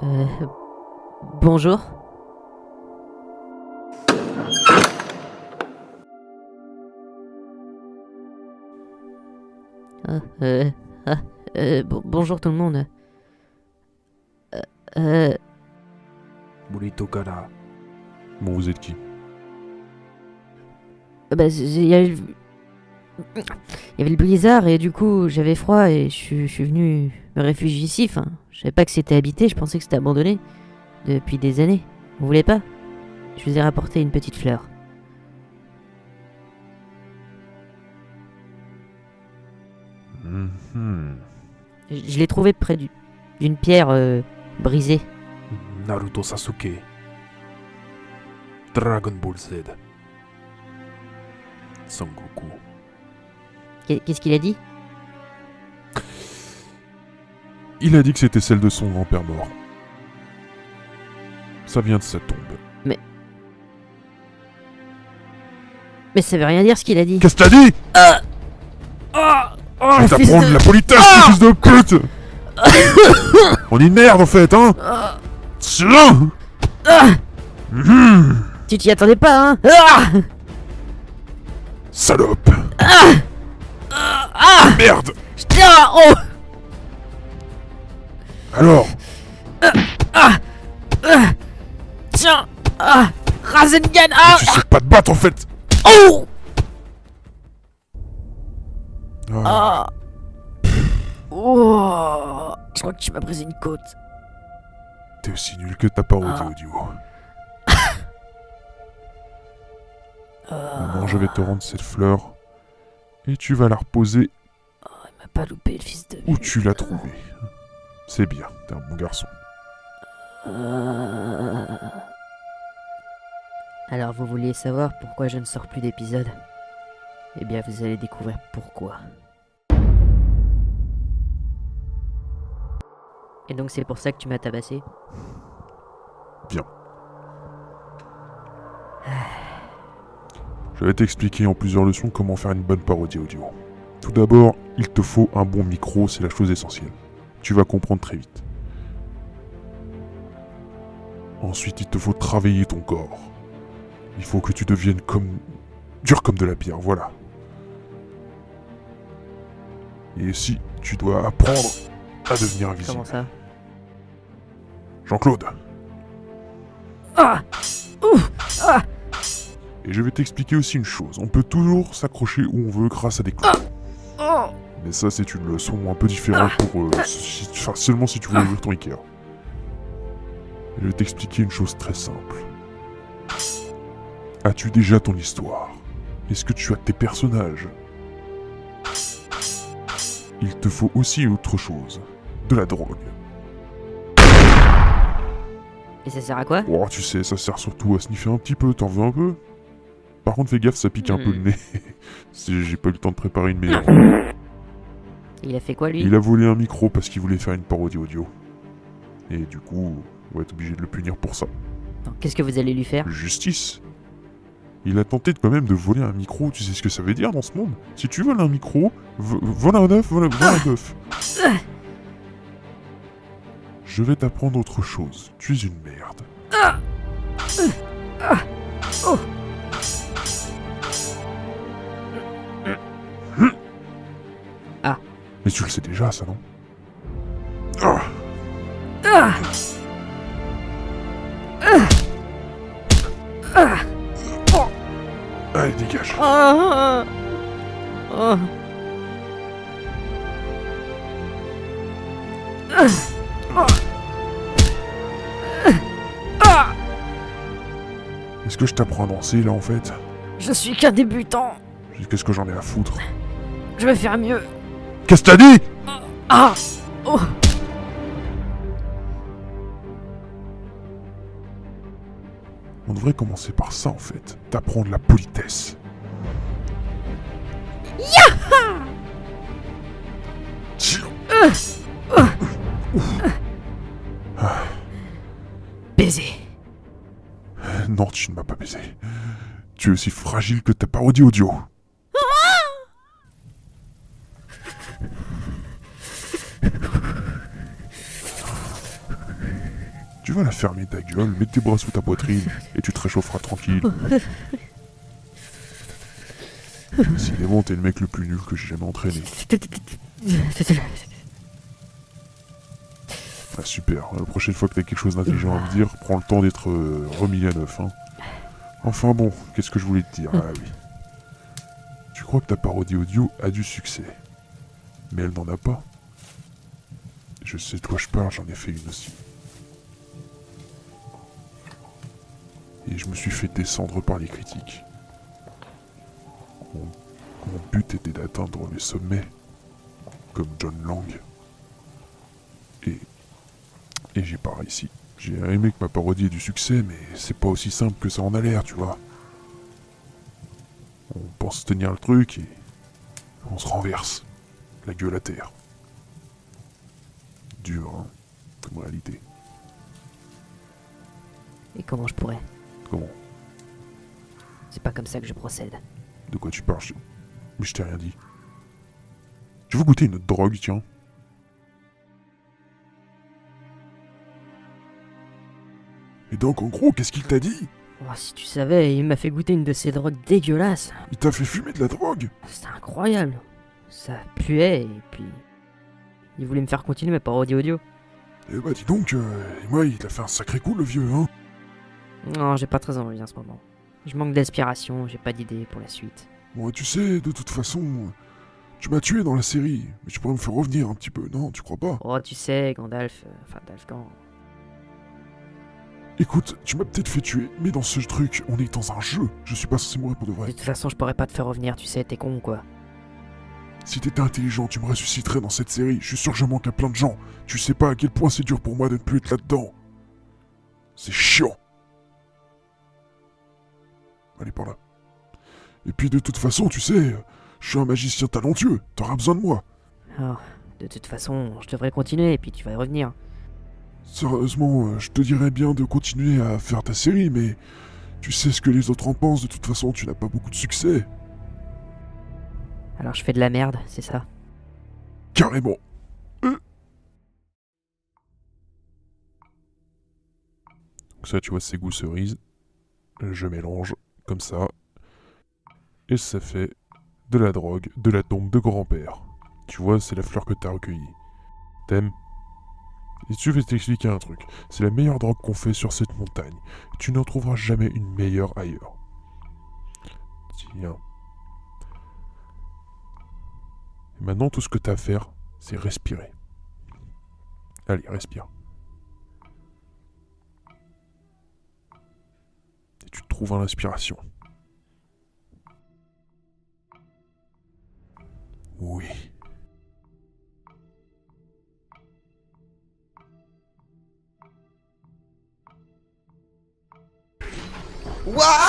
Euh, Bonjour. Ah, bonjour tout le monde. Euh, Burrito Kara. Bon, vous êtes qui? il y avait le blizzard et du coup j'avais froid et je suis venu me réfugier ici. Enfin, je savais pas que c'était habité, je pensais que c'était abandonné depuis des années. Vous voulez pas? Je vous ai rapporté une petite fleur. Je l'ai trouvée près d'une pierre brisée. Naruto Sasuke. Dragon Ball Z. Sangoku. Qu'est-ce qu'il a dit? Il a dit que c'était celle de son grand-père mort. Ça vient de sa tombe. Mais ça veut rien dire ce qu'il a dit. Qu'est-ce que t'as dit? Je vais fils t'apprendre de- la politesse, fils de pute. On est une merde en fait, hein. Tiens. Tu t'y attendais pas, hein? Salope. Merde. Ah, oh! Alors, Tiens! Rasengan! tu sais pas te battre en fait. Oh! Ah, Oh! Je crois que tu m'as brisé une côte. T'es aussi nul que ta parodie audio. Maintenant, je vais te rendre cette fleur et tu vas la reposer Il m'a pas loupé, le fils de... où tu l'as trouvée. C'est bien, t'es un bon garçon. Alors, vous vouliez savoir pourquoi je ne sors plus d'épisodes? Eh bien, vous allez découvrir pourquoi. Et donc, c'est pour ça que tu m'as tabassé? Bien. Je vais t'expliquer en plusieurs leçons comment faire une bonne parodie audio. Tout d'abord, il te faut un bon micro, c'est la chose essentielle. Tu vas comprendre très vite. Ensuite, il te faut travailler ton corps. Il faut que tu deviennes dur comme de la pierre, voilà. Et si tu dois apprendre à devenir invisible. Comment ça? Jean-Claude. Ah! Et je vais t'expliquer aussi une chose. On peut toujours s'accrocher où on veut grâce à des clous. Oh! Mais ça, c'est une leçon un peu différente pour... seulement si tu veux ouvrir ton Ikea. Je vais t'expliquer une chose très simple. As-tu déjà ton histoire? Est-ce que tu as tes personnages? Il te faut aussi autre chose. De la drogue. Et ça sert à quoi? Oh, tu sais, ça sert surtout à sniffer un petit peu. T'en veux un peu? Par contre, fais gaffe, ça pique un peu le nez. J'ai pas eu le temps de préparer une meilleure. Il a fait quoi, lui? Il a volé un micro parce qu'il voulait faire une parodie audio. Et du coup, on va être obligé de le punir pour ça. Qu'est-ce que vous allez lui faire? Justice. Il a tenté quand même de voler un micro, tu sais ce que ça veut dire dans ce monde? Si tu voles un micro, vole un œuf, vole un œuf. Je vais t'apprendre autre chose. Tu es une merde. Mais tu le sais déjà, ça, non? Allez, dégage. Est-ce que je t'apprends à danser, là, en fait? Je suis qu'un débutant. Qu'est-ce que j'en ai à foutre? Je vais faire mieux. Qu'est-ce que t'as dit? Ah! Oh! On devrait commencer par ça, en fait. T'apprendre la politesse. Baiser. Non, tu ne m'as pas baisé. Tu es aussi fragile que ta parodie audio. Tu vas la fermer ta gueule, mets tes bras sous ta poitrine et tu te réchaufferas tranquille. Décidément, t'es le mec le plus nul que j'ai jamais entraîné. Ah super, la prochaine fois que t'as quelque chose d'intelligent à me dire, prends le temps d'être remis à neuf, hein. Enfin bon, qu'est-ce que je voulais te dire? Ah oui. Tu crois que ta parodie audio a du succès. Mais elle n'en a pas. Je sais de quoi je parle, j'en ai fait une aussi. Et je me suis fait descendre par les critiques. Mon but était d'atteindre les sommets, comme John Lang. Et j'ai pas réussi. J'ai aimé que ma parodie ait du succès, mais c'est pas aussi simple que ça en a l'air, tu vois. On pense tenir le truc et on se renverse, la gueule à terre. Dur, hein, comme réalité. Et comment je pourrais? Comment? C'est pas comme ça que je procède. De quoi tu parles? Mais je t'ai rien dit. Tu veux goûter une autre drogue, tiens? Et donc, en gros, qu'est-ce qu'il t'a dit? Oh, si tu savais, il m'a fait goûter une de ces drogues dégueulasses. Il t'a fait fumer de la drogue? C'était incroyable. Ça puait et puis... Il voulait me faire continuer ma parodie audio. Eh bah dis donc, et moi, il t'a fait un sacré coup, le vieux, hein? Non, j'ai pas très envie en ce moment. Je manque d'inspiration, j'ai pas d'idée pour la suite. Bon, tu sais, de toute façon, tu m'as tué dans la série, mais tu pourrais me faire revenir un petit peu, non? Tu crois pas? Oh, tu sais, Gandalf... enfin, Dalfgan... Écoute, tu m'as peut-être fait tuer, mais dans ce truc, on est dans un jeu. Je suis pas censé mourir pour de vrai. De toute façon, je pourrais pas te faire revenir, tu sais, t'es con, quoi. Si t'étais intelligent, tu me ressusciterais dans cette série. Je suis sûr que je manque à plein de gens. Tu sais pas à quel point c'est dur pour moi de ne plus être là-dedans. C'est chiant. Allez, par là. Et puis de toute façon, tu sais, je suis un magicien talentueux. T'auras besoin de moi. Oh, de toute façon, je devrais continuer et puis tu vas y revenir. Sérieusement, je te dirais bien de continuer à faire ta série, mais tu sais ce que les autres en pensent. De toute façon, tu n'as pas beaucoup de succès. Alors je fais de la merde, c'est ça? Carrément. Donc ça, tu vois, c'est goût cerise. Je mélange comme ça. Et ça fait de la drogue, de la tombe de grand-père. Tu vois, c'est la fleur que t'as recueillie. T'aimes? Et tu veux t'expliquer un truc. C'est la meilleure drogue qu'on fait sur cette montagne. Tu n'en trouveras jamais une meilleure ailleurs. Tiens. Et maintenant, tout ce que t'as à faire, c'est respirer. Allez, respire. Et tu te trouves en inspiration. Oui. Ouah!